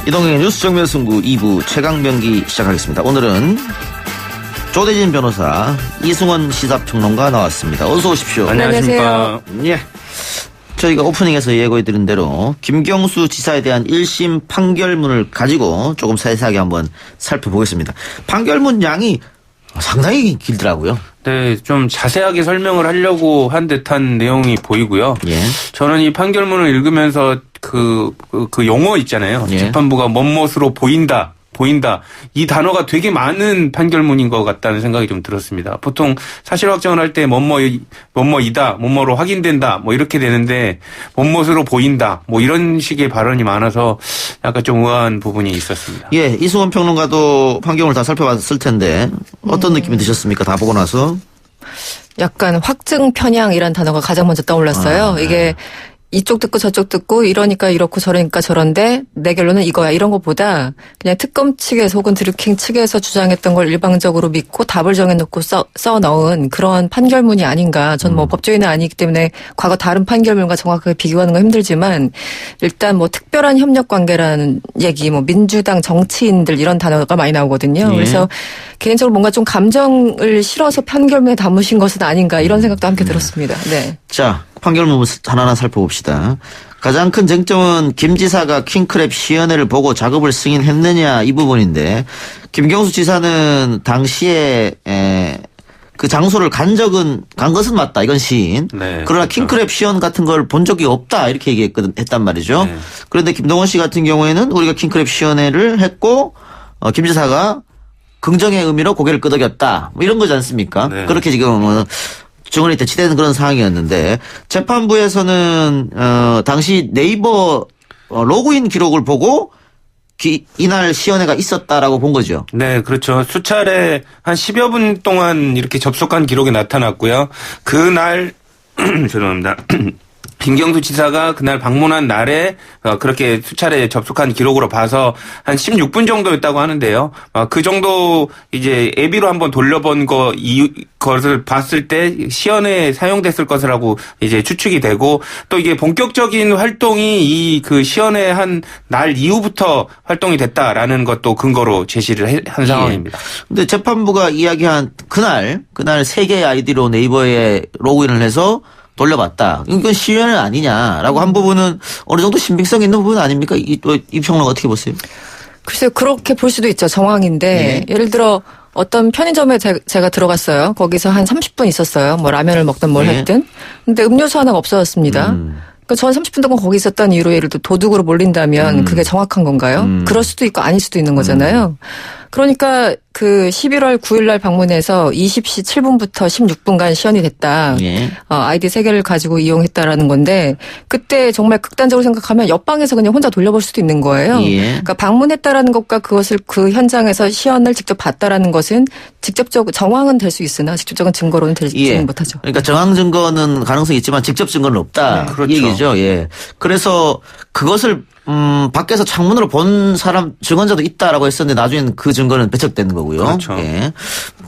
이동의 뉴스 정면 승부 2부 최강병기 시작하겠습니다. 오늘은 조대진 변호사, 이승원 시사평론가 나왔습니다. 어서 오십시오. 안녕하십니까. 예. 저희가 오프닝에서 예고해드린 대로 김경수 지사에 대한 1심 판결문을 가지고 조금 세세하게 한번 살펴보겠습니다. 판결문 양이 상당히 길더라고요. 네, 좀 자세하게 설명을 하려고 한 듯한 내용이 보이고요. 예. 저는 이 판결문을 읽으면서 그 용어 있잖아요. 예. 재판부가 멋멋으로 보인다. 이 단어가 되게 많은 판결문인 것 같다는 생각이 좀 들었습니다. 보통 사실 확정을 할 때 뭐뭐이다, 뭐뭐로 확인된다, 뭐 이렇게 되는데 멋멋으로 보인다, 뭐 이런 식의 발언이 많아서 약간 좀 의아한 부분이 있었습니다. 예, 이승원 평론가도 판결을 다 살펴봤을 텐데 어떤 느낌이 드셨습니까? 다 보고 나서? 약간 확증 편향이라는 단어가 가장 먼저 떠올랐어요. 이게 이쪽 듣고 저쪽 듣고 이러니까 이렇고 저러니까 저런데 내 결론은 이거야 이런 것보다 그냥 특검 측에서 혹은 드루킹 측에서 주장했던 걸 일방적으로 믿고 답을 정해놓고 써 넣은 그런 판결문이 아닌가. 전 뭐 법조인은 아니기 때문에 과거 다른 판결문과 정확하게 비교하는 건 힘들지만 일단 뭐 특별한 협력 관계라는 얘기, 뭐 민주당 정치인들 이런 단어가 많이 나오거든요. 예. 그래서 개인적으로 뭔가 좀 감정을 실어서 판결문에 담으신 것은 아닌가 이런 생각도 함께 들었습니다. 네. 자, 판결문 하나하나 살펴봅시다. 가장 큰 쟁점은 김 지사가 킹크랩 시연회를 보고 작업을 승인했느냐 이 부분인데, 김경수 지사는 당시에 그 장소를 간 것은 맞다. 이건 시인. 네, 그러나 그렇죠. 킹크랩 시연 같은 걸 본 적이 없다. 이렇게 했단 말이죠. 네. 그런데 김동원 씨 같은 경우에는 우리가 킹크랩 시연회를 했고 김 지사가 긍정의 의미로 고개를 끄덕였다. 뭐 이런 거지 않습니까? 네. 그렇게 지금 증언이 대치되는 그런 상황이었는데, 재판부에서는 당시 네이버 로그인 기록을 보고 이날 시연회가 있었다라고 본 거죠. 네, 그렇죠. 수차례 한 10여 분 동안 이렇게 접속한 기록이 나타났고요. 그날 죄송합니다. 김경수 지사가 그날 방문한 날에 그렇게 수차례 접속한 기록으로 봐서 한 16분 정도였다고 하는데요. 그 정도 이제 애비로 한번 돌려본 것을 봤을 때 시연에 사용됐을 것이라고 이제 추측이 되고, 또 이게 본격적인 활동이 이 그 시연회 한 날 이후부터 활동이 됐다라는 것도 근거로 제시를 한 상황입니다. 근데 재판부가 이야기한 그날 3개의 아이디로 네이버에 로그인을 해서 돌려봤다. 이건 시연회 아니냐라고 한 부분은 어느 정도 신빙성 있는 부분 아닙니까? 이 평론가 어떻게 보세요? 글쎄요. 그렇게 볼 수도 있죠. 정황인데 예를 들어 어떤 편의점에 제가 들어갔어요. 거기서 한 30분 있었어요. 뭐 라면을 먹든 뭘 했든. 근데 음료수 하나가 없어졌습니다. 그러니까 전 30분 동안 거기 있었다는 이유로 예를 들어 도둑으로 몰린다면 그게 정확한 건가요? 그럴 수도 있고 아닐 수도 있는 거잖아요. 그러니까 그 11월 9일 날 방문해서 20시 7분부터 16분간 시연이 됐다. 예. 아이디 3개를 가지고 이용했다라는 건데, 그때 정말 극단적으로 생각하면 옆방에서 그냥 혼자 돌려볼 수도 있는 거예요. 예. 그러니까 방문했다라는 것과 그것을 그 현장에서 시연을 직접 봤다라는 것은 직접적 정황은 될 수 있으나 직접적인 증거로는 되지는 못하죠. 그러니까 정황 증거는 가능성이 있지만 직접 증거는 없다. 네, 그렇죠. 이 얘기죠. 예. 그래서 그것을 밖에서 창문으로 본 사람 증언자도 있다라고 했었는데 나중에는 그 증거는 배척되는 거고요. 그렇죠. 예.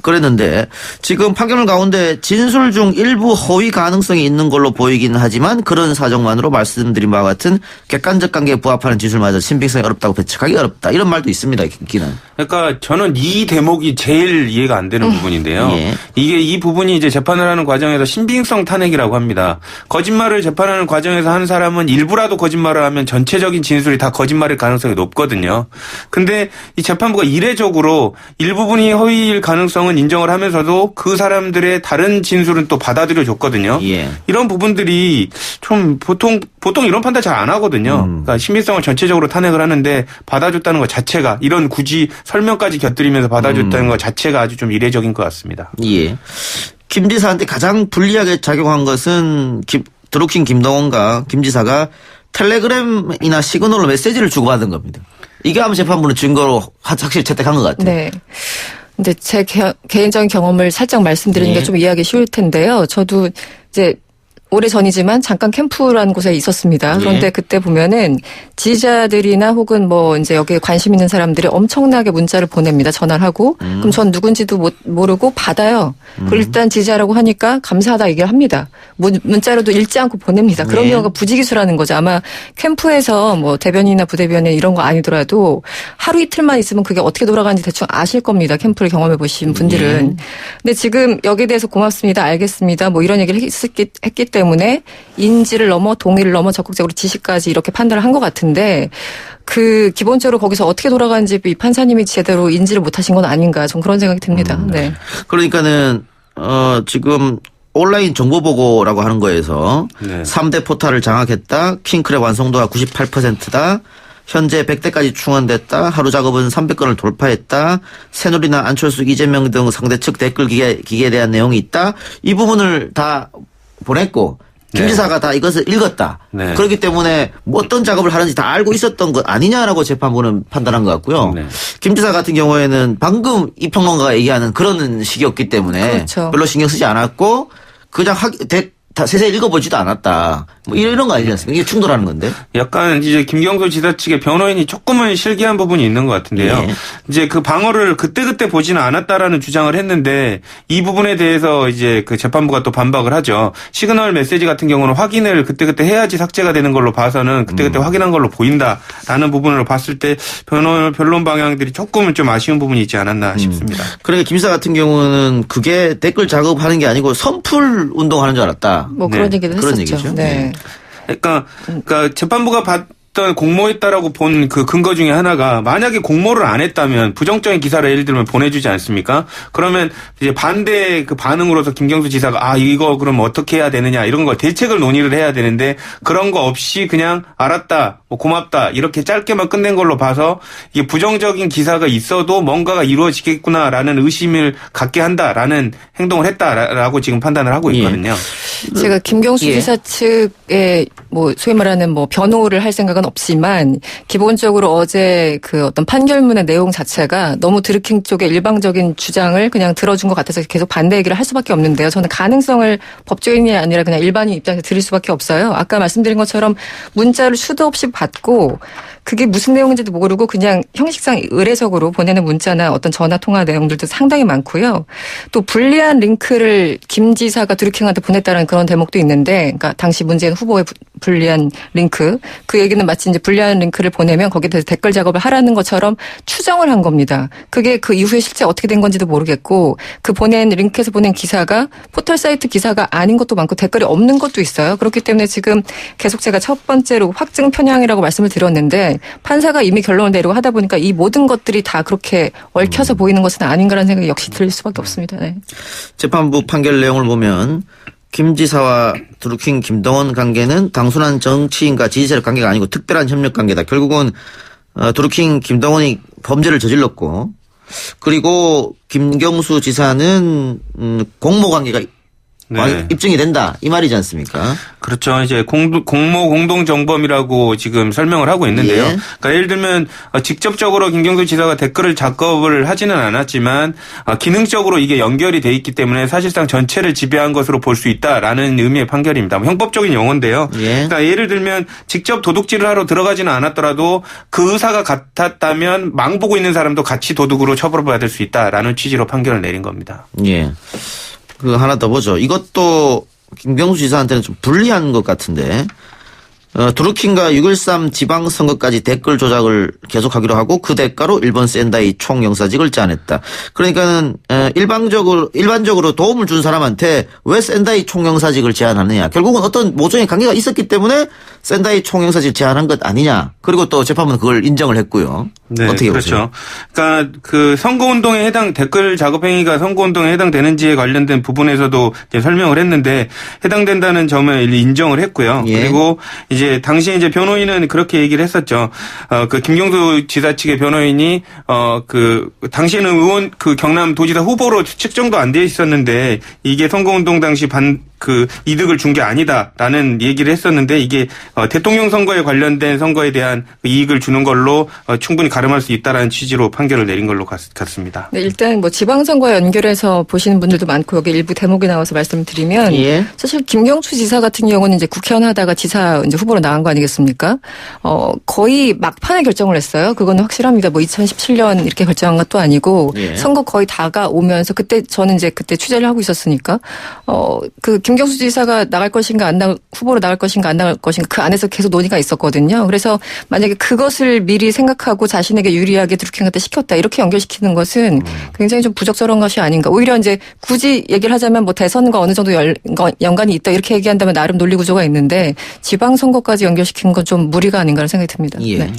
그랬는데 지금 판결문 가운데 진술 중 일부 허위 가능성이 있는 걸로 보이긴 하지만 그런 사정만으로 말씀드린 바와 같은 객관적 관계에 부합하는 진술마저 신빙성이 어렵다고 배척하기 어렵다. 이런 말도 있습니다. 기는. 그러니까 저는 이 대목이 제일 이해가 안 되는 부분인데요. 예. 이 부분이 이제 재판을 하는 과정에서 신빙성 탄핵이라고 합니다. 거짓말을 재판하는 과정에서 한 사람은 일부라도 거짓말을 하면 전체적인 진술이 다 거짓말일 가능성이 높거든요. 근데 이 재판부가 이례적으로 일부분이 허위일 가능성은 인정을 하면서도 그 사람들의 다른 진술은 또 받아들여 줬거든요. 예. 이런 부분들이 좀 보통 이런 판단 잘 안 하거든요. 그러니까 신빙성을 전체적으로 탄핵을 하는데 받아줬다는 것 자체가, 이런 굳이 설명까지 곁들이면서 받아줬다는 것 자체가 아주 좀 이례적인 것 같습니다. 예. 김 지사한테 가장 불리하게 작용한 것은 드루킹 김동원과 김 지사가 텔레그램이나 시그널로 메시지를 주고받은 겁니다. 이게 아마 재판부는 증거로 확실히 채택한 것 같아요. 네. 근데 제 개인적인 경험을 살짝 말씀드리는 게 좀 이해하기 쉬울 텐데요. 저도 이제 오래 전이지만 잠깐 캠프라는 곳에 있었습니다. 그런데 예. 그때 보면은 지지자들이나 혹은 뭐 이제 여기에 관심 있는 사람들이 엄청나게 문자를 보냅니다. 전화를 하고. 그럼 전 누군지도 모르고 받아요. 그리고 일단 지지하라고 하니까 감사하다 얘기를 합니다. 문자로도 읽지 않고 보냅니다. 그런 예. 경우가 부지기수라는 거죠. 아마 캠프에서 뭐 대변인이나 부대변인 이런 거 아니더라도 하루 이틀만 있으면 그게 어떻게 돌아가는지 대충 아실 겁니다. 캠프를 경험해 보신 분들은. 근데 지금 여기에 대해서 고맙습니다. 알겠습니다. 뭐 이런 얘기를 했기 때문에 인지를 넘어 동의를 넘어 적극적으로 지시까지 이렇게 판단을 한 것 같은데 그 기본적으로 거기서 어떻게 돌아가는지 이 판사님이 제대로 인지를 못하신 건 아닌가 전 그런 생각이 듭니다. 네. 그러니까는 지금 온라인 정보보고라고 하는 거에서 네. 3대 포탈을 장악했다. 킹크랩 완성도가 98%다. 현재 100대까지 충원됐다. 하루 작업은 300건을 돌파했다. 새누리나 안철수, 이재명 등 상대 측 댓글 기계에 대한 내용이 있다. 이 부분을 다 보냈고 김 네. 지사가 다 이것을 읽었다. 네. 그렇기 때문에 뭐 어떤 작업을 하는지 다 알고 있었던 것 아니냐라고 재판부는 판단한 것 같고요. 네. 김 지사 같은 경우에는 방금 이 평론가가 얘기하는 그런 식이었기 때문에 그렇죠. 별로 신경 쓰지 않았고 그냥 다 세세히 읽어보지도 않았다. 뭐 이런 거 아니지 않습니까? 이게 충돌하는 건데. 약간 이제 김경수 지사 측의 변호인이 조금은 실기한 부분이 있는 것 같은데요. 예. 이제 그 방어를 그때그때 보지는 않았다라는 주장을 했는데 이 부분에 대해서 이제 그 재판부가 또 반박을 하죠. 시그널 메시지 같은 경우는 확인을 그때그때 해야지 삭제가 되는 걸로 봐서는 그때그때 확인한 걸로 보인다라는 부분으로 봤을 때 변론 방향들이 조금은 좀 아쉬운 부분이 있지 않았나 싶습니다. 그러니까 김 지사 같은 경우는 그게 댓글 작업하는 게 아니고 선풀 운동하는 줄 알았다. 뭐 그런 네. 얘기도 그런 했었죠. 얘기죠. 네. 그러니까 재판부가 봤던 공모했다라고 본 그 근거 중에 하나가 만약에 공모를 안 했다면 부정적인 기사를 예를 들면 보내주지 않습니까? 그러면 이제 반대 그 반응으로서 김경수 지사가 이거 그럼 어떻게 해야 되느냐 이런 거 대책을 논의를 해야 되는데 그런 거 없이 그냥 알았다 뭐 고맙다 이렇게 짧게만 끝낸 걸로 봐서 이게 부정적인 기사가 있어도 뭔가가 이루어지겠구나라는 의심을 갖게 한다라는 행동을 했다라고 지금 판단을 하고 있거든요. 제가 김경수 예. 지사 측에 뭐 소위 말하는 뭐 변호를 할 생각은 없지만 기본적으로 어제 그 어떤 판결문의 내용 자체가 너무 드루킹 쪽의 일방적인 주장을 그냥 들어준 것 같아서 계속 반대 얘기를 할 수밖에 없는데요. 저는 가능성을 법조인이 아니라 그냥 일반인 입장에서 드릴 수밖에 없어요. 아까 말씀드린 것처럼 문자를 수도 없이 받고 그게 무슨 내용인지도 모르고 그냥 형식상 의례적으로 보내는 문자나 어떤 전화 통화 내용들도 상당히 많고요. 또 불리한 링크를 김 지사가 드루킹한테 보냈다는 그런 대목도 있는데, 그러니까 당시 문재인 후보의 불리한 링크, 그 얘기는 마치 이제 불리한 링크를 보내면 거기에 대해서 댓글 작업을 하라는 것처럼 추정을 한 겁니다. 그게 그 이후에 실제 어떻게 된 건지도 모르겠고, 그 보낸 링크에서 보낸 기사가 포털 사이트 기사가 아닌 것도 많고 댓글이 없는 것도 있어요. 그렇기 때문에 지금 계속 제가 첫 번째로 확증 편향이라고 말씀을 드렸는데 판사가 이미 결론을 내리고 하다 보니까 이 모든 것들이 다 그렇게 얽혀서 보이는 것은 아닌가라는 생각이 역시 들 수밖에 없습니다. 네. 재판부 판결 내용을 보면 김 지사와 드루킹 김동원 관계는 단순한 정치인과 지지자의 관계가 아니고 특별한 협력 관계다. 결국은 드루킹 김동원이 범죄를 저질렀고 그리고 김경수 지사는 공모 관계가 네. 입증이 된다 이 말이지 않습니까? 그렇죠. 이제 공모 공동정범이라고 지금 설명을 하고 있는데요. 예. 그러니까 예를 들면 직접적으로 김경수 지사가 댓글을 작업을 하지는 않았지만 기능적으로 이게 연결이 돼 있기 때문에 사실상 전체를 지배한 것으로 볼 수 있다라는 의미의 판결입니다. 형법적인 용어인데요. 예. 그러니까 예를 들면 직접 도둑질을 하러 들어가지는 않았더라도 그 의사가 같았다면 망보고 있는 사람도 같이 도둑으로 처벌받을 수 있다라는 취지로 판결을 내린 겁니다. 예. 그 하나 더 보죠. 이것도 김경수 지사한테는 좀 불리한 것 같은데 드루킹과 6.13 지방선거까지 댓글 조작을 계속하기로 하고 그 대가로 일본 샌다이 총영사직을 제안했다. 그러니까는 일반적으로 도움을 준 사람한테 왜 샌다이 총영사직을 제안하느냐. 결국은 어떤 모종의 관계가 있었기 때문에 샌다이 총영사직을 제안한 것 아니냐. 그리고 또 재판부는 그걸 인정을 했고요. 네, 어떻게 그렇죠. 보세요? 그러니까 그 선거운동에 댓글 작업 행위가 선거운동에 해당되는지에 관련된 부분에서도 이제 설명을 했는데 해당된다는 점을 인정을 했고요. 예. 그리고 이제 당시 이제 변호인은 그렇게 얘기를 했었죠. 그 김경수 지사 측의 변호인이 그 당시에는 의원 그 경남 도지사 후보로 측정도 안 돼 있었는데 이게 선거운동 당시 그 이득을 준 게 아니다라는 얘기를 했었는데 이게 대통령 선거에 관련된 선거에 대한 이익을 주는 걸로 충분히 가름할 수 있다라는 취지로 판결을 내린 걸로 같습니다. 네, 일단 뭐 지방선거와 연결해서 보시는 분들도 많고 여기 일부 대목이 나와서 말씀드리면 예. 사실 김경수 지사 같은 경우는 이제 국회의원 하다가 지사 이제 후보로 나간 거 아니겠습니까? 거의 막판에 결정을 했어요. 그거는 확실합니다. 뭐 2017년 이렇게 결정한 것도 아니고 예. 선거 거의 다가오면서 그때 저는 이제 그때 취재를 하고 있었으니까 그 김경수 지사가 나갈 것인가 후보로 나갈 것인가 안 나갈 것인가 그 안에서 계속 논의가 있었거든요. 그래서 만약에 그것을 미리 생각하고 자신에게 유리하게 드루킹한테 시켰다 이렇게 연결시키는 것은 굉장히 좀 부적절한 것이 아닌가. 오히려 이제 굳이 얘기를 하자면 뭐 대선과 어느 정도 연관이 있다 이렇게 얘기한다면 나름 논리 구조가 있는데 지방선거까지 연결시키는 건 좀 무리가 아닌가라는 생각이 듭니다. 예. 네.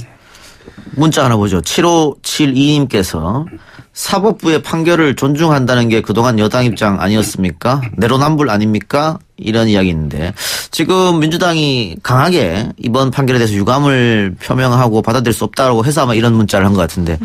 문자 하나 보죠. 7572님께서 사법부의 판결을 존중한다는 게 그동안 여당 입장 아니었습니까? 내로남불 아닙니까? 이런 이야기인데 지금 민주당이 강하게 이번 판결에 대해서 유감을 표명하고 받아들일 수 없다고 해서 아마 이런 문자를 한 것 같은데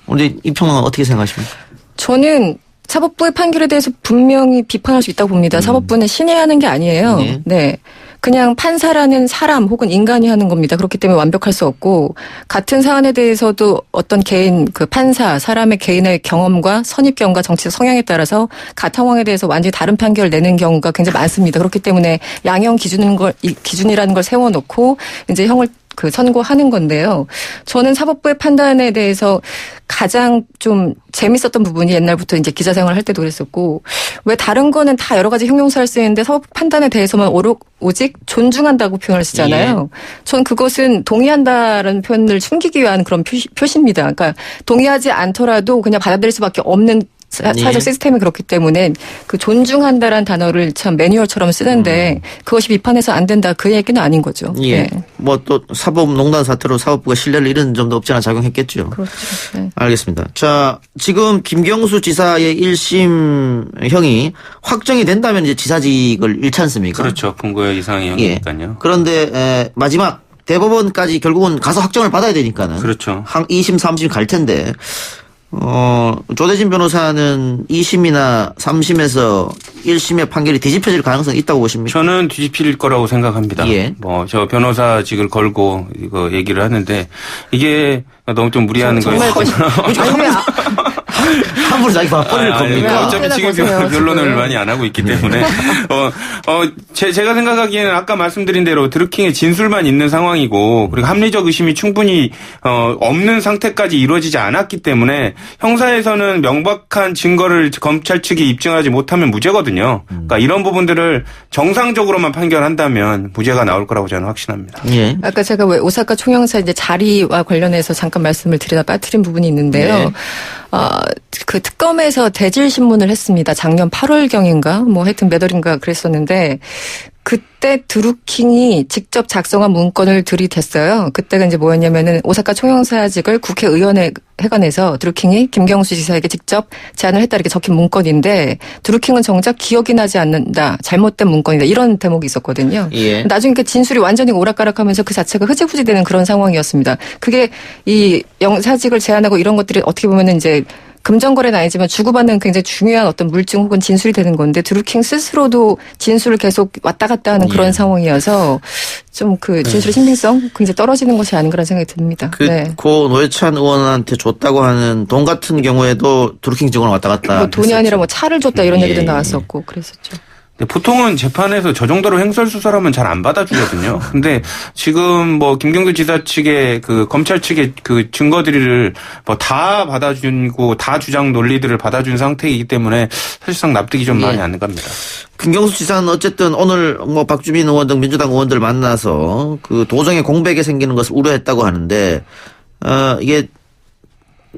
오늘 이 평론은 어떻게 생각하십니까? 저는 사법부의 판결에 대해서 분명히 비판할 수 있다고 봅니다. 사법부는 신이 하는 게 아니에요. 네. 네. 그냥 판사라는 사람 혹은 인간이 하는 겁니다. 그렇기 때문에 완벽할 수 없고 같은 사안에 대해서도 어떤 개인 그 판사 사람의 개인의 경험과 선입견과 정치적 성향에 따라서 같은 상황에 대해서 완전히 다른 판결을 내는 경우가 굉장히 많습니다. 그렇기 때문에 양형 기준이라는 걸 세워놓고 이제 형을 그 선고하는 건데요. 저는 사법부의 판단에 대해서 가장 좀 재밌었던 부분이 옛날부터 이제 기자 생활을 할 때도 그랬었고 왜 다른 거는 다 여러 가지 형용사를 쓰는데 사법 판단에 대해서만 오직 존중한다고 표현을 쓰잖아요. 전 그것은 동의한다라는 표현을 숨기기 위한 그런 표시입니다. 그러니까 동의하지 않더라도 그냥 받아들일 수밖에 없는 사회적 시스템이 그렇기 때문에 그 존중한다라는 단어를 참 매뉴얼처럼 쓰는데 그것이 비판해서 안 된다 그 얘기는 아닌 거죠. 예. 네. 뭐 또 사법농단 사태로 사법부가 신뢰를 잃은 점도 없지 않아 작용했겠죠. 그렇죠. 네. 알겠습니다. 자, 지금 김경수 지사의 1심형이 확정이 된다면 이제 지사직을 잃지 않습니까? 그렇죠. 분고의 이상의 형이니까요. 그런데 마지막 대법원까지 결국은 가서 확정을 받아야 되니까는. 그렇죠. 2심, 3심 갈 텐데. 조대진 변호사는 2심이나 3심에서 1심의 판결이 뒤집혀질 가능성이 있다고 보십니까? 저는 뒤집힐 거라고 생각합니다. 예. 저 변호사직을 걸고 이거 얘기를 하는데 이게 너무 좀 무리하는 거예요. 함부로 자기 맞벌이를 겁니까? 어차피 지금 보세요, 변론을 지금. 많이 안 하고 있기 때문에 제가 생각하기에는 아까 말씀드린 대로 드루킹의 진술만 있는 상황이고 그리고 합리적 의심이 충분히 없는 상태까지 이루어지지 않았기 때문에 형사에서는 명백한 증거를 검찰 측이 입증하지 못하면 무죄거든요. 그러니까 이런 부분들을 정상적으로만 판결한다면 무죄가 나올 거라고 저는 확신합니다. 예. 아까 제가 왜 오사카 총영사 이제 자리와 관련해서 잠깐 말씀을 드리다 빠뜨린 부분이 있는데요. 네. 그 특검에서 대질 신문을 했습니다. 작년 8월경인가 뭐 하여튼 몇 월인가 그랬었는데 그때 드루킹이 직접 작성한 문건을 들이댔어요. 그때가 이제 뭐였냐면은 오사카 총영사직을 국회의원회관에서 드루킹이 김경수 지사에게 직접 제안을 했다 이렇게 적힌 문건인데 드루킹은 정작 기억이 나지 않는다. 잘못된 문건이다. 이런 대목이 있었거든요. 예. 나중에 그 진술이 완전히 오락가락하면서 그 자체가 흐지부지 되는 그런 상황이었습니다. 그게 이 영사직을 제안하고 이런 것들이 어떻게 보면은 이제 금전거래는 아니지만 주고받는 굉장히 중요한 어떤 물증 혹은 진술이 되는 건데 드루킹 스스로도 진술을 계속 왔다 갔다 하는 그런 상황이어서 좀 그 진술의 신빙성 굉장히 떨어지는 것이 아닌가라는 생각이 듭니다. 네. 고 노회찬 의원한테 줬다고 하는 돈 같은 경우에도 드루킹 직원을 왔다 갔다. 뭐 돈이 아니라 뭐 차를 줬다 이런 예. 얘기도 나왔었고 그랬었죠. 보통은 재판에서 저 정도로 횡설수설하면 잘 안 받아주거든요. 근데 지금 뭐 김경수 지사 측의 그 검찰 측의 그 증거들을 뭐 다 받아주고 다 주장 논리들을 받아준 상태이기 때문에 사실상 납득이 좀 많이 안 갑니다. 김경수 지사는 어쨌든 오늘 뭐 박주민 의원 등 민주당 의원들 만나서 그 도정의 공백이 생기는 것을 우려했다고 하는데 이게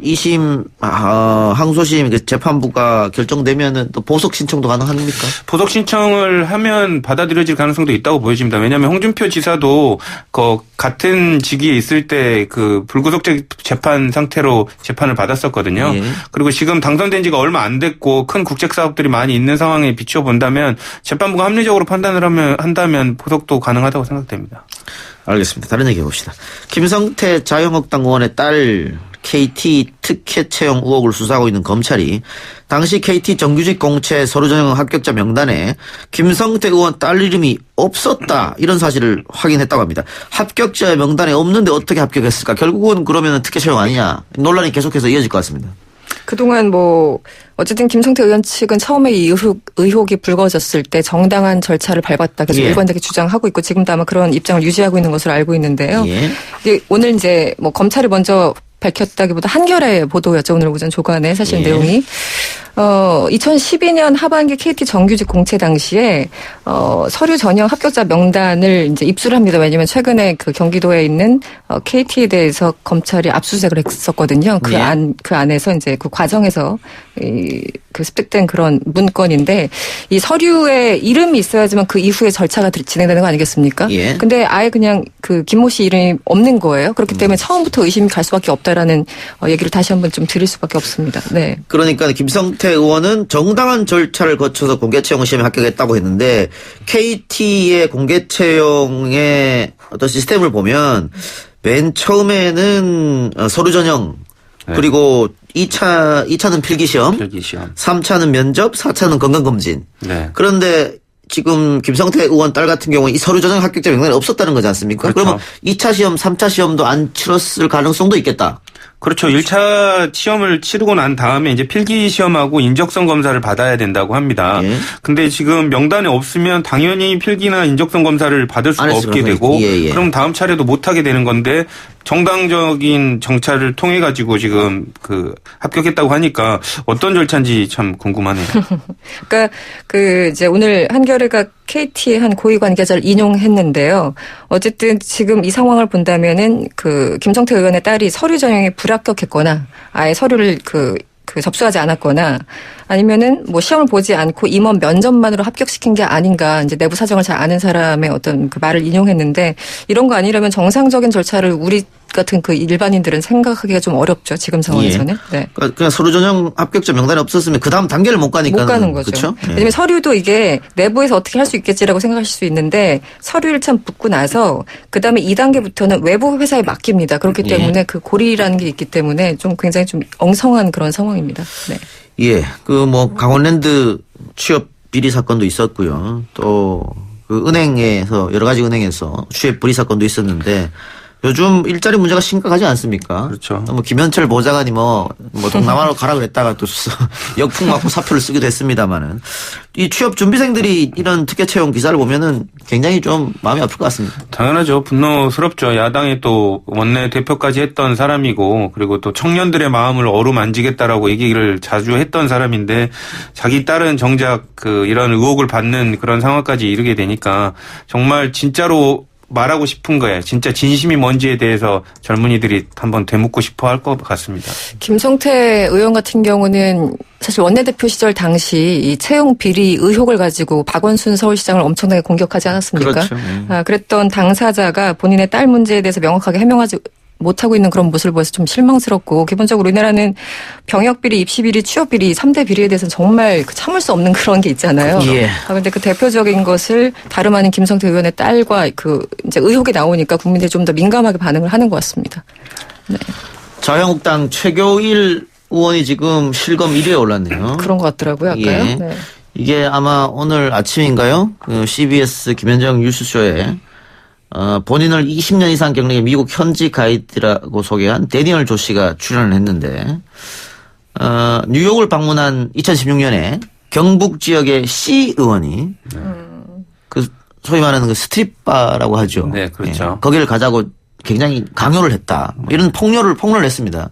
2심 항소심 재판부가 결정되면은 또 보석 신청도 가능합니까? 보석 신청을 하면 받아들여질 가능성도 있다고 보여집니다. 왜냐하면 홍준표 지사도 같은 직위에 있을 때 그 불구속 재판 상태로 재판을 받았었거든요. 예. 그리고 지금 당선된 지가 얼마 안 됐고 큰 국책 사업들이 많이 있는 상황에 비추어 본다면 재판부가 합리적으로 판단을 한다면 보석도 가능하다고 생각됩니다. 알겠습니다. 다른 얘기 해봅시다. 김성태 자유한국당 의원의 딸 KT 특혜 채용 의혹을 수사하고 있는 검찰이 당시 KT 정규직 공채 서류 전형 합격자 명단에 김성태 의원 딸 이름이 없었다 이런 사실을 확인했다고 합니다. 합격자 명단에 없는데 어떻게 합격했을까? 결국은 그러면 특혜 채용 아니냐 논란이 계속해서 이어질 것 같습니다. 그동안 어쨌든 김성태 의원 측은 처음에 이 의혹이 불거졌을 때 정당한 절차를 밟았다 계속 일관되게 주장하고 있고 지금도 아마 그런 입장을 유지하고 있는 것으로 알고 있는데요. 오늘 이제 검찰이 먼저 밝혔다기보다 한겨레 보도였죠. 오늘 오전 조간에 사실 내용이. 2012년 하반기 KT 정규직 공채 당시에 서류 전형 합격자 명단을 이제 입수를 합니다. 왜냐하면 최근에 그 경기도에 있는 KT에 대해서 검찰이 압수수색을 했었거든요. 그 안에서 이제 그 과정에서 그 습득된 그런 문건인데 이 서류에 이름이 있어야지만 그 이후에 절차가 진행되는 거 아니겠습니까? 근데 아예 그냥 그 김모 씨 이름이 없는 거예요. 그렇기 때문에 처음부터 의심이 갈 수밖에 없다라는 얘기를 다시 한번 좀 드릴 수밖에 없습니다. 네. 그러니까 김성태 의원은 정당한 절차를 거쳐서 공개채용 시험에 합격했다고 했는데 KT의 공개채용의 어떤 시스템을 보면 맨 처음에는 서류 전형 그리고 2차는 필기시험, 3차는 면접, 4차는 건강검진. 그런데 지금 김성태 의원 딸 같은 경우는 이 서류 전형 합격자 명단이 없었다는 거지 않습니까? 그러면 2차 시험, 3차 시험도 안 치렀을 가능성도 있겠다. 그렇죠. 1차 시험을 치르고 난 다음에 이제 필기 시험하고 인적성 검사를 받아야 된다고 합니다. 근데 지금 명단에 없으면 당연히 필기나 인적성 검사를 받을 수가 없게 되고 그럼 다음 차례도 못 하게 되는 건데 정당적인 정찰을 통해 가지고 지금 그 합격했다고 하니까 어떤 절차인지 참 궁금하네요. 그러니까 이제 오늘 한겨레가 KT의 한 고위 관계자를 인용했는데요. 어쨌든 지금 이 상황을 본다면은 그 김성태 의원의 딸이 서류 전형에 불합격했거나 아예 서류를 접수하지 않았거나 아니면은 시험을 보지 않고 임원 면접만으로 합격시킨 게 아닌가 이제 내부 사정을 잘 아는 사람의 어떤 그 말을 인용했는데 이런 거 아니라면 정상적인 절차를 우리 같은 그 일반인들은 생각하기가 좀 어렵죠. 지금 상황에서는. 네. 그냥 서류 전형 합격자 명단이 없었으면 그 다음 단계를 못 가니까. 못 가는 거죠. 그렇죠? 왜냐하면 서류도 이게 내부에서 어떻게 할 수 있겠지라고 생각하실 수 있는데 서류를 참 붙고 나서 그 다음에 2단계부터는 외부 회사에 맡깁니다. 그렇기 때문에 그 고리라는 게 있기 때문에 좀 굉장히 좀 엉성한 그런 상황입니다. 네. 강원랜드 취업 비리 사건도 있었고요. 또 그 은행에서 여러 가지 은행에서 취업 비리 사건도 있었는데 요즘 일자리 문제가 심각하지 않습니까? 그렇죠. 김현철 보좌관이 동남아로 가라 그랬다가 또 역풍 맞고 사표를 쓰기도 했습니다만은 이 취업 준비생들이 이런 특혜 채용 기사를 보면은 굉장히 좀 마음이 아플 것 같습니다. 당연하죠. 분노스럽죠. 야당의 또 원내 대표까지 했던 사람이고 그리고 또 청년들의 마음을 어루만지겠다라고 얘기를 자주 했던 사람인데 자기 딸은 정작 이런 의혹을 받는 그런 상황까지 이르게 되니까 정말 진짜로 말하고 싶은 거예요. 진짜 진심이 뭔지에 대해서 젊은이들이 한번 되묻고 싶어 할 것 같습니다. 김성태 의원 같은 경우는 사실 원내대표 시절 당시 이 채용 비리 의혹을 가지고 박원순 서울시장을 엄청나게 공격하지 않았습니까? 그렇죠. 그랬던 당사자가 본인의 딸 문제에 대해서 명확하게 해명하지 못하고 있는 그런 모습을 보여서 좀 실망스럽고 기본적으로 우리나라는 병역비리, 입시비리, 취업비리 3대 비리에 대해서는 정말 참을 수 없는 그런 게 있잖아요. 그런데 그 대표적인 것을 다름 아닌 김성태 의원의 딸과 이제 의혹이 나오니까 국민들이 좀 더 민감하게 반응을 하는 것 같습니다. 네. 자유한국당 최교일 의원이 지금 실검 1위에 올랐네요. 그런 것 같더라고요. 아까요. 네. 이게 아마 오늘 아침인가요? CBS 김현정 뉴스쇼에 본인을 20년 이상 경력의 미국 현지 가이드라고 소개한 데니얼 조 씨가 출연을 했는데, 뉴욕을 방문한 2016년에 경북 지역의 C 의원이, 소위 말하는 그 스트립바라고 하죠. 네, 그렇죠. 거기를 가자고 굉장히 강요를 했다. 이런 폭로를 했습니다.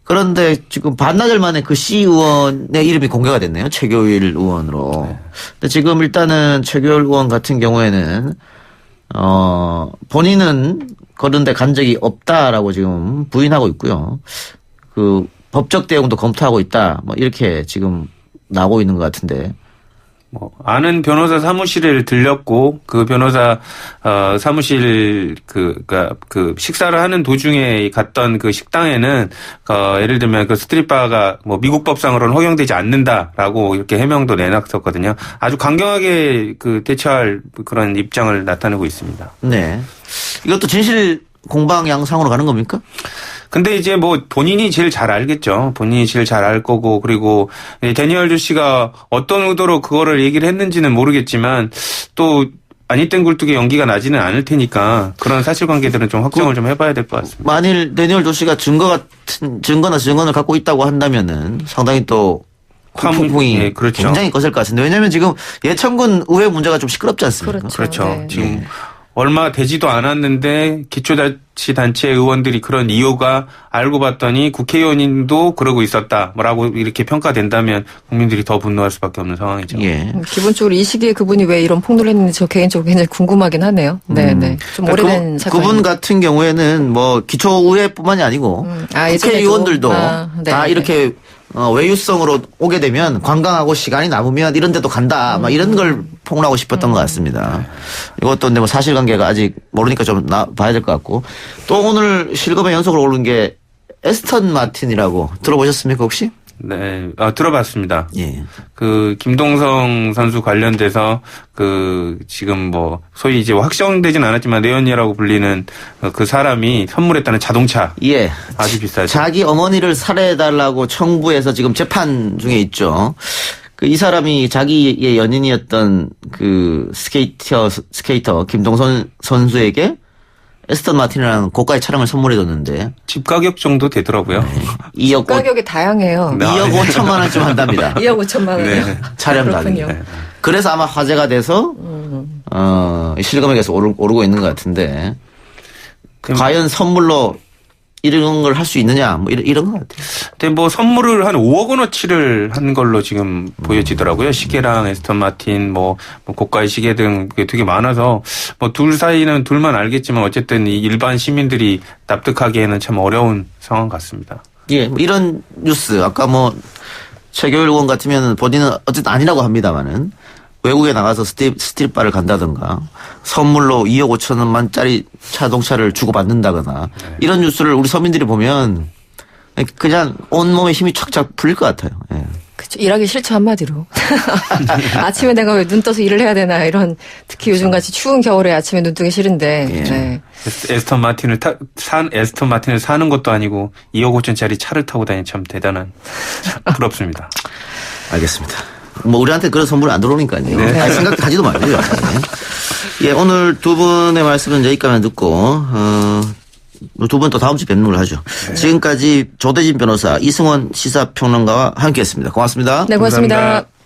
그런데 지금 반나절 만에 그 C 의원의 이름이 공개가 됐네요. 최교일 의원으로. 근데 지금 일단은 최교일 의원 같은 경우에는 본인은 그런 데 간 적이 없다라고 지금 부인하고 있고요. 법적 대응도 검토하고 있다. 이렇게 지금 나오고 있는 것 같은데. 아는 변호사 사무실에 들렸고, 그 변호사, 사무실, 식사를 하는 도중에 갔던 그 식당에는, 예를 들면 스트릿바가 미국 법상으로는 허용되지 않는다라고 이렇게 해명도 내놨었거든요. 아주 강경하게 대처할 그런 입장을 나타내고 있습니다. 네. 이것도 진실 공방 양상으로 가는 겁니까? 근데 이제 뭐 본인이 제일 잘 알겠죠. 본인이 제일 잘 알 거고 그리고 데니얼 주 씨가 어떤 의도로 그거를 얘기를 했는지는 모르겠지만 또 아니땐 굴뚝의 연기가 나지는 않을 테니까 그런 사실관계들은 좀 확정을 좀 해봐야 될 것 같습니다. 만일 데니얼 조 씨가 증거나 증언을 갖고 있다고 한다면은 상당히 또 폭풍이 예, 그렇죠. 굉장히 거셀 것 같은데 왜냐하면 지금 예천군 의회 문제가 좀 시끄럽지 않습니까? 그렇죠. 네. 지금 얼마 되지도 않았는데 기초자치단체 의원들이 그런 이유가 알고 봤더니 국회의원님도 그러고 있었다. 뭐라고 이렇게 평가된다면 국민들이 더 분노할 수밖에 없는 상황이죠. 예. 기본적으로 이 시기에 그분이 왜 이런 폭로를 했는지 저 개인적으로 굉장히 궁금하긴 하네요. 네, 네. 좀 오래된 사건. 그분 같은 경우에는 뭐 기초의회뿐만이 아니고 국회의원들도 네, 다 네. 이렇게 외유성으로 오게 되면 관광하고 시간이 남으면 이런 데도 간다. 막 이런 걸 폭로하고 싶었던 것 같습니다. 이것도 근데 뭐 사실관계가 아직 모르니까 좀 봐야 될 것 같고 또 오늘 실검에 연속으로 오른 게 에스턴 마틴이라고 들어보셨습니까 혹시? 네, 들어봤습니다. 예. 그 김동성 선수 관련돼서 그 지금 뭐 소위 이제 확정되진 않았지만 내연녀라고 불리는 그 사람이 선물했다는 자동차. 예. 아주 비싸죠. 자기 어머니를 살해해달라고 청구해서 지금 재판 중에 있죠. 이 사람이 자기의 연인이었던 그 스케이터 김동선 선수에게 에스턴 마틴이라는 고가의 차량을 선물해줬는데 집 가격 정도 되더라고요. 2억 가격이 다양해요. 2억 5천만 원쯤 한답니다. 2억 5천만 원이요. 네. 차량 가격이. 그렇군요. 그래서 아마 화제가 돼서 실검에 계속 오르고 있는 것 같은데 과연 선물로 이런 걸 할 수 있느냐 뭐 이런 것 같아요. 근데 뭐 선물을 한 5억 원어치를 한 걸로 지금 보여지더라고요. 시계랑 에스턴 마틴 뭐 고가의 시계 등 되게 많아서 뭐 둘 사이는 둘만 알겠지만 어쨌든 이 일반 시민들이 납득하기에는 참 어려운 상황 같습니다. 예, 뭐 이런 뉴스 아까 뭐 최교일 의원 같으면 본인은 어쨌든 아니라고 합니다만은 외국에 나가서 스트릿바를 간다든가 선물로 2억 5천 원만짜리 자동차를 주고받는다거나 이런 뉴스를 우리 서민들이 보면 그냥 온몸에 힘이 촥촥 풀릴 것 같아요. 예. 그쵸. 일하기 싫죠, 한마디로. 아침에 내가 왜 눈 떠서 일을 해야 되나, 이런, 특히 요즘 같이 추운 겨울에 아침에 눈 뜨기 싫은데, 예. 네. 에스턴 마틴을 사는 것도 아니고 2억 5천짜리 차를 타고 다니는 참 대단한, 참 부럽습니다. 알겠습니다. 뭐 우리한테 그런 선물 안 들어오니까요. 네. 아니, 생각하지도 말고요. 예, 오늘 두 분의 말씀은 여기까지만 듣고 두 분 또 다음 주에 뵙는 걸로 하죠. 네. 지금까지 조대진 변호사, 이승원 시사평론가와 함께했습니다. 고맙습니다. 네, 고맙습니다. 감사합니다.